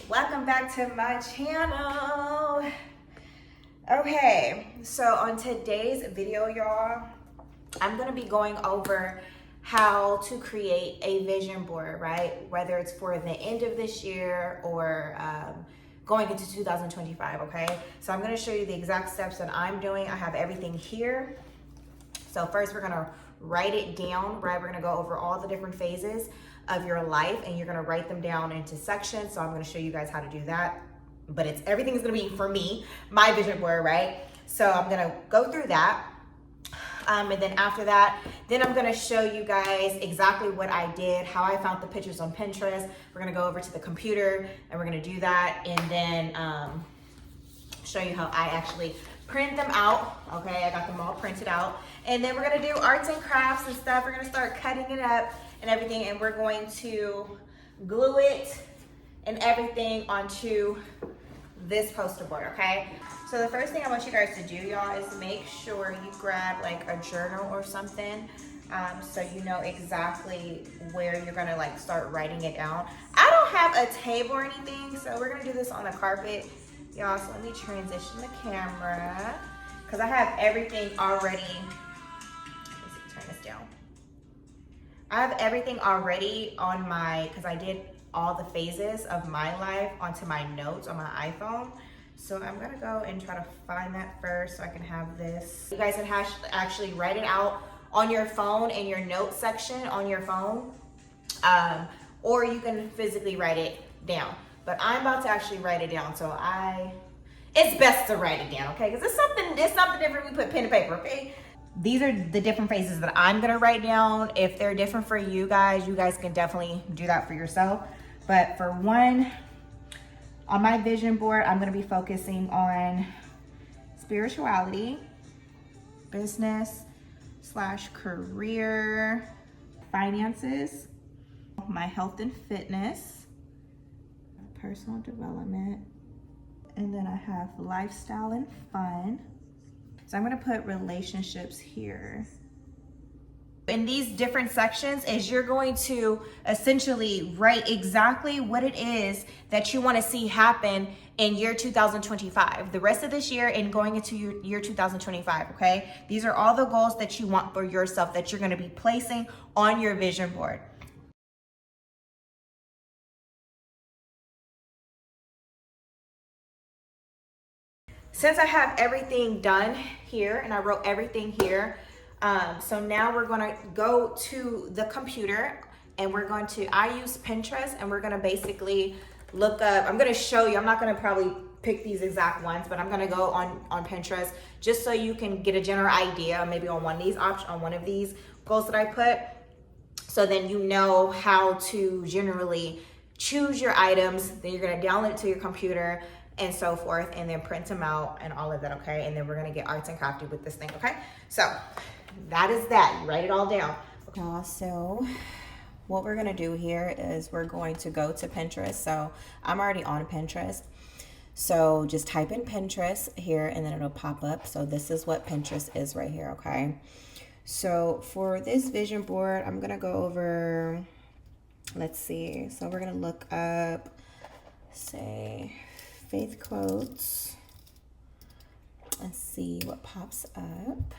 Welcome back to my channel. Okay, so on today's video, y'all, I'm gonna be going over how to create a vision board, right? Whether it's for the end of this year or going into 2025, okay? So I'm gonna show you the exact steps that I'm doing. I have everything here. So first we're gonna write it down, right? We're gonna go over all the different phases of your life and you're gonna write them down into sections. So I'm gonna show you guys how to do that. But everything's gonna be for me, my vision board, right? So I'm gonna go through that. And then after that, then I'm gonna show you guys exactly what I did, how I found the pictures on Pinterest. We're gonna go over to the computer and we're gonna do that and then show you how I actually print them out. Okay, I got them all printed out. And then we're gonna do arts and crafts and stuff. We're gonna start cutting it up and everything, and we're going to glue it and everything onto this poster board, okay? So the first thing I want you guys to do, y'all, is make sure you grab like a journal or something so you know exactly where you're gonna like start writing it down. I don't have a table or anything, so we're gonna do this on the carpet. Y'all, so let me transition the camera because I have everything already. Let's see, turn this down. I have everything already on my, because I did all the phases of my life onto my notes on my iPhone. So I'm gonna go and try to find that first so I can have this. You guys can actually write it out on your phone in your notes section on your phone, or you can physically write it down. But I'm about to actually write it down, so it's best to write it down, okay? Because it's something different. We put pen to paper, okay? These are the different phases that I'm gonna write down. If they're different for you guys can definitely do that for yourself. But for one, on my vision board, I'm gonna be focusing on spirituality, business/career, finances, my health and fitness, personal development, and then I have lifestyle and fun. So I'm gonna put relationships here. In these different sections is you're going to essentially write exactly what it is that you wanna see happen in year 2025, the rest of this year and going into year 2025, okay? These are all the goals that you want for yourself that you're gonna be placing on your vision board. Since I have everything done here and I wrote everything here, so now we're gonna go to the computer and I use Pinterest and we're gonna basically look up, I'm gonna show you, I'm not gonna probably pick these exact ones, but I'm gonna go on Pinterest just so you can get a general idea, maybe on one of these goals that I put. So then you know how to generally choose your items, then you're gonna download it to your computer and so forth, and then print them out and all of that, okay? And then we're gonna get arts and crafty with this thing, okay? So that is that, you write it all down. So what we're gonna do here is we're going to go to Pinterest. So I'm already on Pinterest. So just type in Pinterest here and then it'll pop up. So this is what Pinterest is right here, okay? So for this vision board, I'm gonna go over, let's see. So we're gonna look up, say, faith quotes and see what pops up.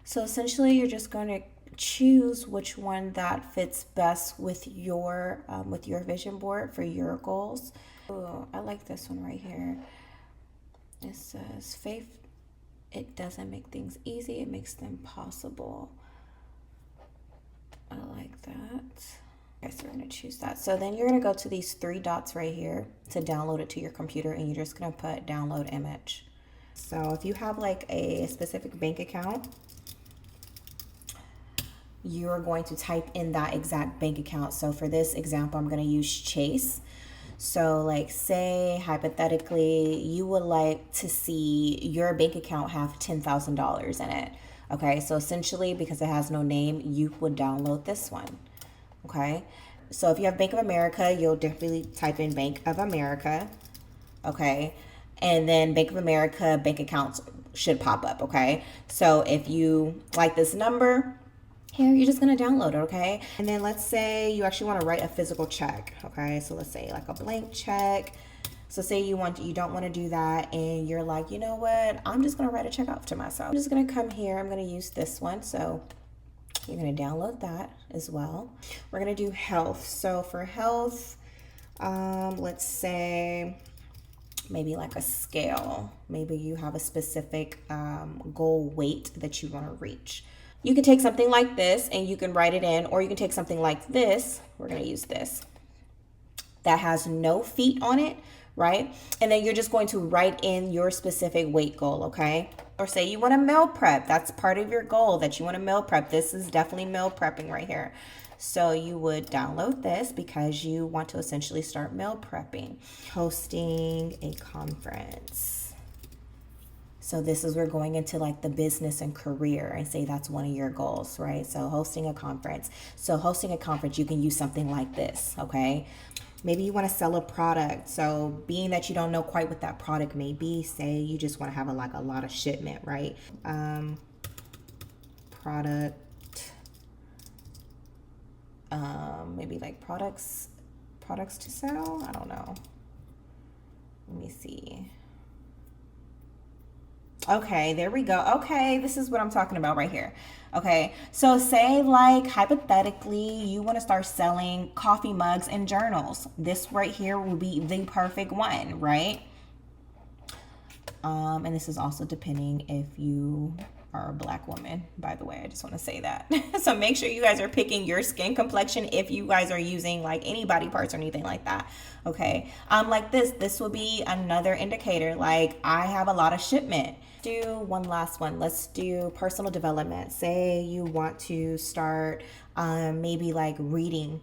So essentially you're just going to choose which one that fits best with your vision board for your goals. Oh, I like this one right here. It says faith, it doesn't make things easy, it makes them possible. I like that. Okay, so we're gonna choose that. So then you're gonna go to these three dots right here to download it to your computer and you're just gonna put download image. So if you have like a specific bank account, you're going to type in that exact bank account. So for this example, I'm gonna use Chase. So like say hypothetically, you would like to see your bank account have $10,000 in it. Okay, so essentially because it has no name, you would download this one. Okay, so if you have Bank of America, you'll definitely type in Bank of America, okay? And then Bank of America bank accounts should pop up, okay? So if you like this number, Here, you're just gonna download it, okay? And then let's say you actually wanna write a physical check, okay? So let's say like a blank check. So say you don't wanna do that and you're like, you know what? I'm just gonna write a check off to myself. I'm just gonna come here, I'm gonna use this one. So you're gonna download that as well. We're gonna do health. So for health, let's say maybe like a scale. Maybe you have a specific goal weight that you wanna reach. You can take something like this and you can write it in, or you can take something like this. We're gonna use this. That has no feet on it, right? And then you're just going to write in your specific weight goal, okay? Or say you want to meal prep. That's part of your goal, that you want to meal prep. This is definitely meal prepping right here. So you would download this because you want to essentially start meal prepping. Hosting a conference. So this is, we're going into like the business and career, and say that's one of your goals, right? So hosting a conference. So hosting a conference, you can use something like this, okay? Maybe you want to sell a product. So being that you don't know quite what that product may be, say you just want to have a lot of shipment, right? Product, maybe like products to sell. I don't know. Let me see. Okay, there we go. Okay, this is what I'm talking about right here. Okay, so say like hypothetically you want to start selling coffee mugs and journals. This right here will be the perfect one, right? And this is also depending if you are a black woman, by the way. I just want to say that. So make sure you guys are picking your skin complexion if you guys are using like any body parts or anything like that. Okay, like this will be another indicator, like I have a lot of shipment. Do one last one. Let's do personal development. Say you want to start maybe like reading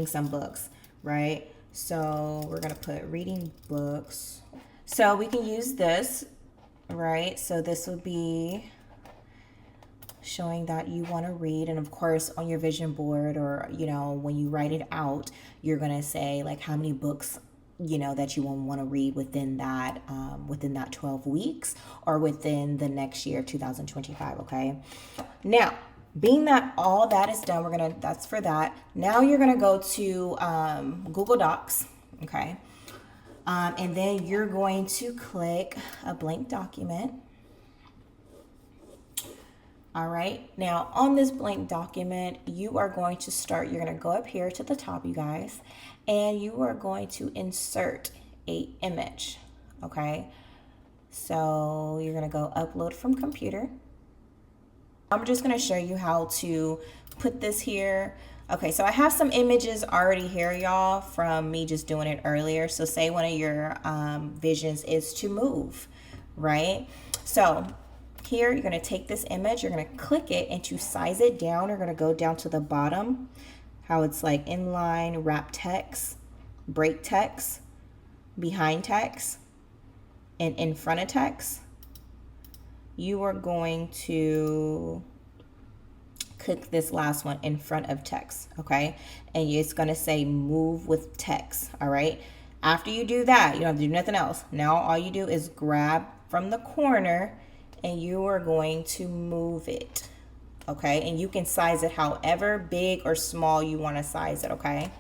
some books, right? So we're gonna put reading books. So we can use this, right? So this would be showing that you want to read, and of course on your vision board, or you know, when you write it out, you're gonna say like how many books, you know, that you want to read within that 12 weeks or within the next year, 2025. Okay, now being that all that is done, that's for that. Now you're gonna go to Google Docs, okay, and then you're going to click a blank document. All right, now on this blank document, you are going to start, you're gonna go up here to the top, you guys, and you are going to insert a image, okay? So you're gonna go upload from computer. I'm just gonna show you how to put this here. Okay, so I have some images already here, y'all, from me just doing it earlier. So say one of your visions is to move, right? So here, you're gonna take this image, you're gonna click it, and to size it down, you're gonna go down to the bottom, how it's like inline, wrap text, break text, behind text, and in front of text. You are going to click this last one, in front of text, okay? And it's gonna say move with text, all right? After you do that, you don't have to do nothing else. Now all you do is grab from the corner and you are going to move it, okay? And you can size it however big or small you want to size it, okay?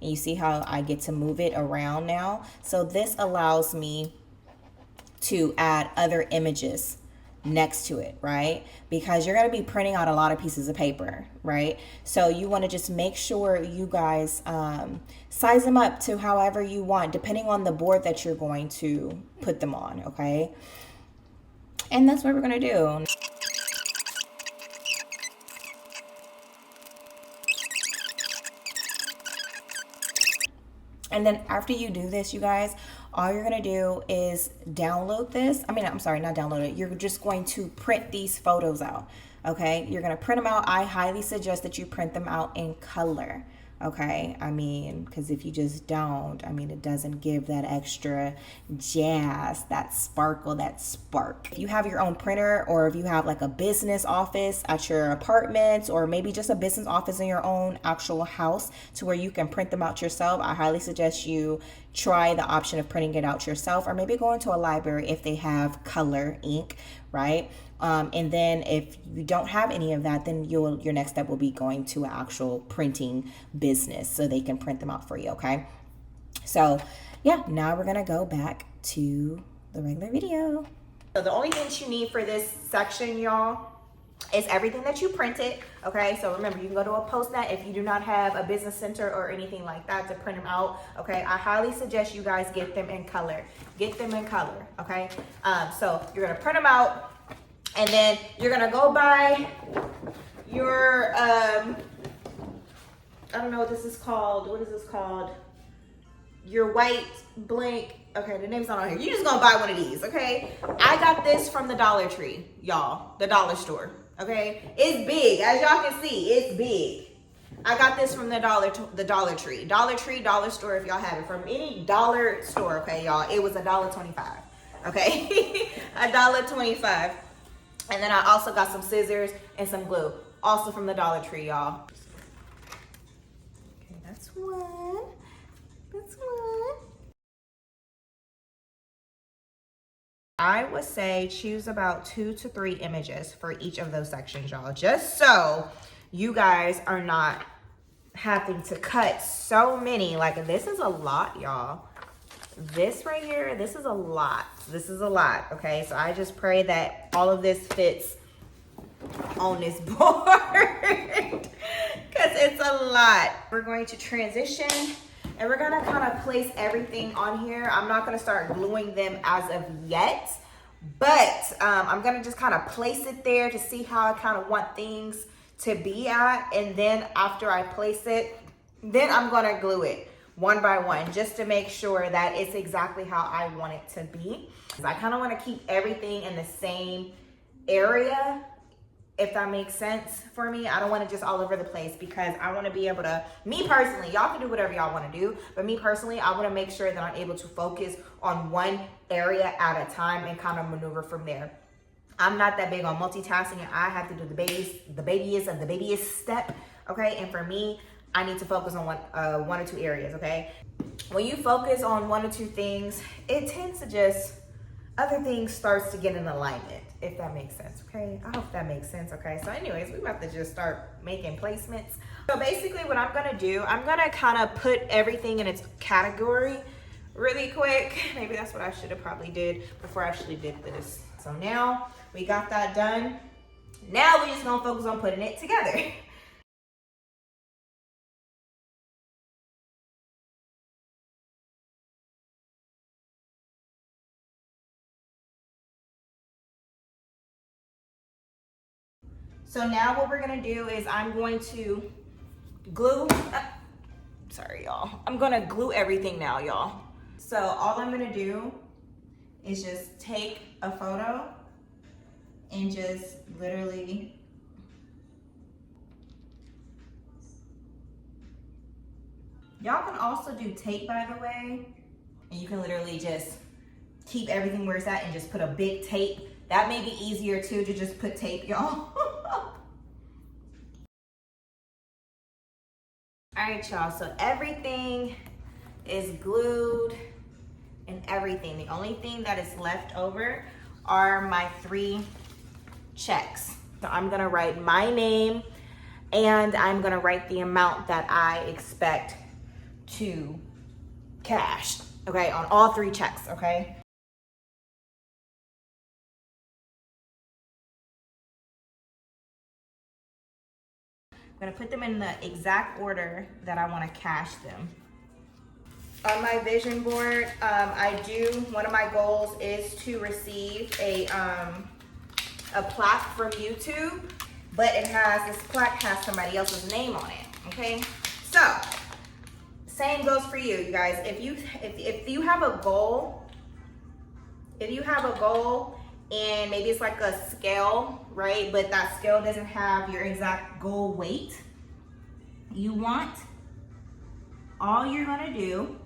And you see how I get to move it around now? So this allows me to add other images next to it, right? Because you're going to be printing out a lot of pieces of paper, right? So you want to just make sure you guys size them up to however you want, depending on the board that you're going to put them on, okay? And that's what we're gonna do. And then after you do this, you guys, all you're gonna do is download this. I'm sorry, not download it. You're just going to print these photos out, okay? You're gonna print them out. I highly suggest that you print them out in color, okay? Because if you just don't, it doesn't give that extra jazz, that sparkle, that spark. If you have your own printer, or if you have like a business office at your apartment, or maybe just a business office in your own actual house to where you can print them out yourself, I highly suggest you try the option of printing it out yourself, or maybe go into a library if they have color ink, right? And then if you don't have any of that, then your next step will be going to an actual printing business so they can print them out for you, okay? So yeah, now we're gonna go back to the regular video. So the only things you need for this section, y'all, is everything that you printed, okay? So remember, you can go to a Postnet if you do not have a business center or anything like that to print them out, okay? I highly suggest you guys get them in color. Get them in color, okay? So you're gonna print them out, and then you're gonna go buy your, I don't know what this is called. What is this called? Your white blank. Okay, the name's not on here. You're just gonna buy one of these, okay? I got this from the Dollar Tree, y'all, the dollar store, okay? It's big, as y'all can see, it's big. I got this from the Dollar Tree. Dollar Tree, dollar store, if y'all have it. From any dollar store, okay, y'all, it was $1.25, okay? $1.25. And then I also got some scissors and some glue, also from the Dollar Tree, y'all. Okay, that's one. That's one. I would say choose about 2 to 3 images for each of those sections, y'all, just so you guys are not having to cut so many. Like, this is a lot, y'all. This right here, this is a lot. This is a lot, okay? So I just pray that all of this fits on this board because it's a lot. We're going to transition and we're gonna kind of place everything on here. I'm not gonna start gluing them as of yet, but I'm gonna just kind of place it there to see how I kind of want things to be at. And then after I place it, then I'm gonna glue it one by one just to make sure that it's exactly how I want it to be. I kind of want to keep everything in the same area, if that makes sense for me. I don't want it just all over the place because I want to be able to, me personally, y'all can do whatever y'all want to do, but me personally, I want to make sure that I'm able to focus on one area at a time and kind of maneuver from there. I'm not that big on multitasking, and I have to do the babyest step, okay? And for me, I need to focus on one or two areas, okay? When you focus on one or two things, it tends to just, other things starts to get in alignment, if that makes sense, okay? I hope that makes sense, okay? So anyways, we're about to just start making placements. So basically what I'm gonna do, I'm gonna kind of put everything in its category really quick. Maybe that's what I should have probably did before I actually did this. So now we got that done. Now we're just gonna focus on putting it together. So now what we're gonna do is I'm going to glue, sorry y'all. I'm gonna glue everything now, y'all. So all I'm gonna do is just take a photo and just literally y'all can also do tape, by the way, and you can literally just keep everything where it's at and just put a big tape. That may be easier too, to just put tape, y'all. All right, y'all, so everything is glued and everything. The only thing that is left over are my 3 checks. So I'm gonna write my name and I'm gonna write the amount that I expect to cash, okay, on all 3 checks, okay? I'm gonna put them in the exact order that I wanna cash them. On my vision board, one of my goals is to receive a plaque from YouTube, but this plaque has somebody else's name on it, okay? So, same goes for you, you guys. If you have a goal, and maybe it's like a scale, right? But that scale doesn't have your exact goal weight. All you're gonna do,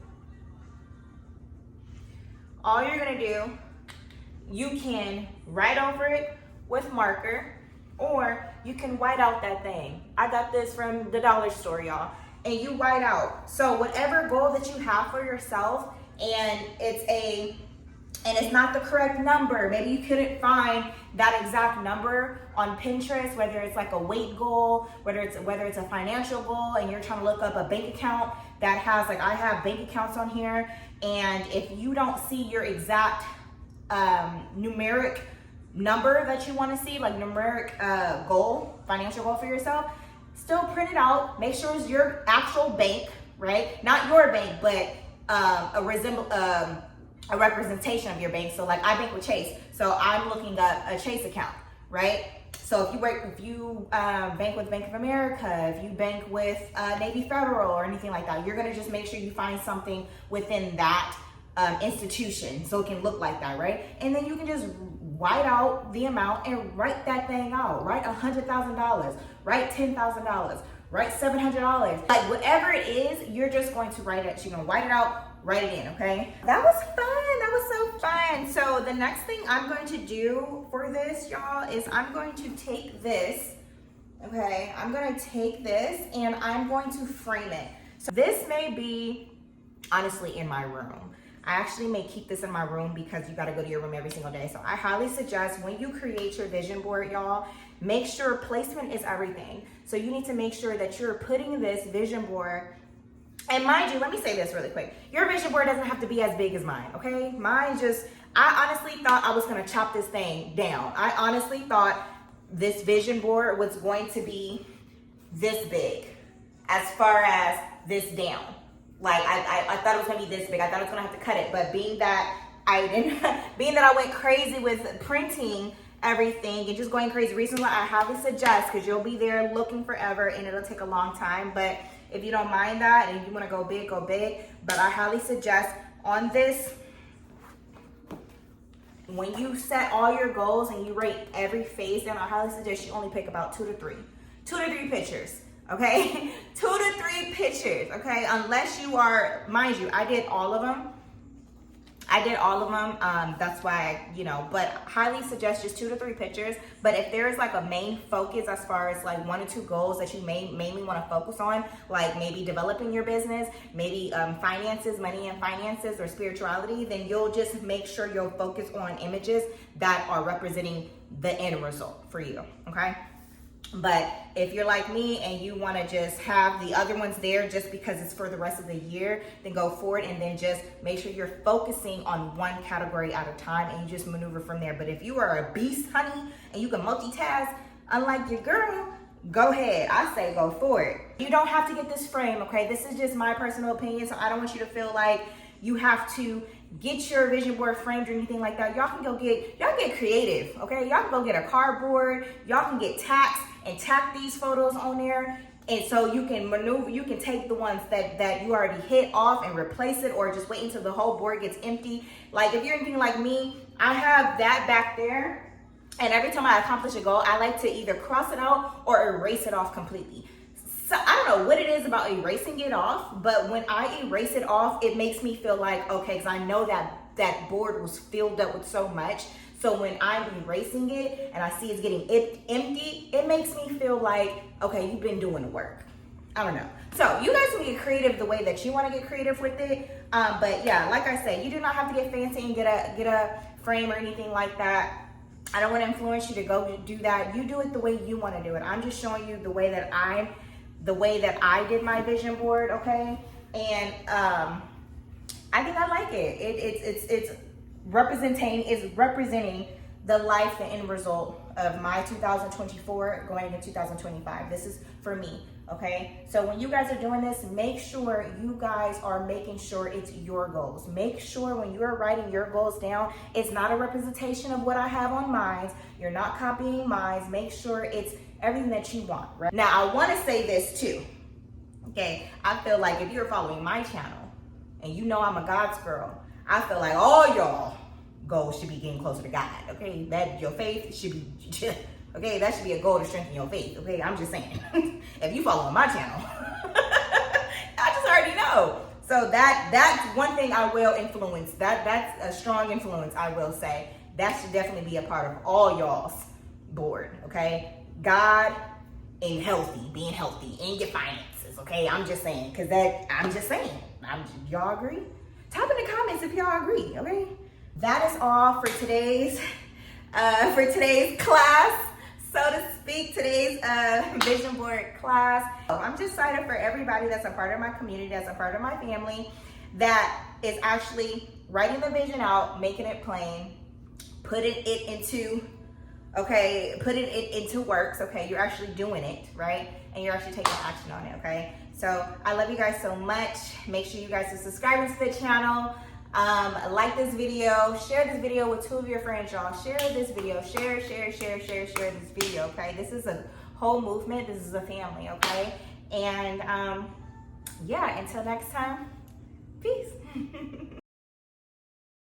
you can write over it with marker, or you can white out that thing. I got this from the dollar store, y'all. And you white out. So whatever goal that you have for yourself, and it's a and it's not the correct number. Maybe you couldn't find that exact number on Pinterest, whether it's like a weight goal, whether it's a financial goal, and you're trying to look up a bank account that has, like I have bank accounts on here, and if you don't see your exact numeric number that you want to see, like numeric goal, financial goal for yourself, still print it out. Make sure it's your actual bank, right? Not your bank, but a representation of your bank. So like I bank with Chase, so I'm looking up a Chase account, right? So if you bank with Bank of America, if you bank with Navy Federal or anything like that, you're gonna just make sure you find something within that institution so it can look like that, right? And then you can just write out the amount and write that thing out. Write $100,000, write $10,000, write $700. Like whatever it is, you're just going to write it. You're gonna write it out, write it in, okay? That was fun. That was so fun. So the next thing I'm going to do for this, y'all, is I'm going to take this, okay? I'm gonna take this and I'm going to frame it. So this may be honestly in my room. I actually may keep this in my room because you got to go to your room every single day. So I highly suggest when you create your vision board, y'all, make sure placement is everything. So you need to make sure that you're putting this vision board, and mind you, let me say this really quick. Your vision board doesn't have to be as big as mine, okay? Mine just, I honestly thought I was going to chop this thing down. I honestly thought this vision board was going to be this big as far as this down. Like I thought it was gonna be this big. I thought I was gonna have to cut it, but being that I went crazy with printing everything and just going crazy, reason why I highly suggest, because you'll be there looking forever and it'll take a long time. But if you don't mind that and you want to go big, go big. But I highly suggest on this, when you set all your goals and you rate every phase, then I highly suggest you only pick about 2 to 3 pictures. Okay, 2 to 3 pictures, okay? Unless you are, mind you, I did all of them. That's why, but highly suggest just 2 to 3 pictures. But if there is like a main focus as far as like 1 or 2 goals that you mainly want to focus on, like maybe developing your business, maybe finances, money and finances, or spirituality, then you'll just make sure you'll focus on images that are representing the end result for you, okay? But if you're like me and you want to just have the other ones there just because it's for the rest of the year, then go for it, and then just make sure you're focusing on one category at a time and you just maneuver from there. But if you are a beast, honey, and you can multitask, unlike your girl, go ahead. I say go for it. You don't have to get this frame, okay? This is just my personal opinion, so I don't want you to feel like you have to get your vision board framed or anything like that. Y'all can get creative, okay? Y'all can go get a cardboard. Y'all can get tacks and tack these photos on there. And so you can maneuver, you can take the ones that you already hit off and replace it, or just wait until the whole board gets empty. Like if you're anything like me, I have that back there. And every time I accomplish a goal, I like to either cross it out or erase it off completely. So I don't know what it is about erasing it off, but when I erase it off, it makes me feel like, okay, because I know that board was filled up with so much. So when I'm erasing it and I see it's getting empty, it makes me feel like, okay, you've been doing the work. I don't know. So you guys can get creative the way that you want to get creative with it. But yeah, like I said, you do not have to get fancy and get a frame or anything like that. I don't want to influence you to go do that. You do it the way you want to do it. I'm just showing you the way that I did my vision board, okay? And I think I like it. It's representing the life, the end result of my 2024 going into 2025. This is for me, okay? So when you guys are doing this, make sure you guys are making sure it's your goals. Make sure when you're writing your goals down, it's not a representation of what I have on mine. You're not copying mine. Make sure it's everything that you want, right? Now, I want to say this too, okay? I feel like if you're following my channel and you know I'm a God's girl, I feel like all y'all goals should be getting closer to God, okay? That your faith should be, okay? That should be a goal to strengthen your faith, okay? I'm just saying. If you follow my channel, I just already know. So that's one thing I will influence. That's a strong influence, I will say. That should definitely be a part of all y'all's board, okay? God and being healthy in your finances, okay? I'm just saying, y'all agree? Type in the comments if y'all agree, okay? that is all for today's class, so to speak, today's vision board class. I'm just excited for everybody that's a part of my community, that's a part of my family, that is actually writing the vision out, making it plain, putting it into works, okay? You're actually doing it, right? And you're actually taking action on it, okay? So I love you guys so much. Make sure you guys are subscribing to the channel. Like this video, share this video with 2 of your friends, y'all. Share this video, share this video, okay? This is a whole movement. This is a family, okay? And yeah, until next time, peace.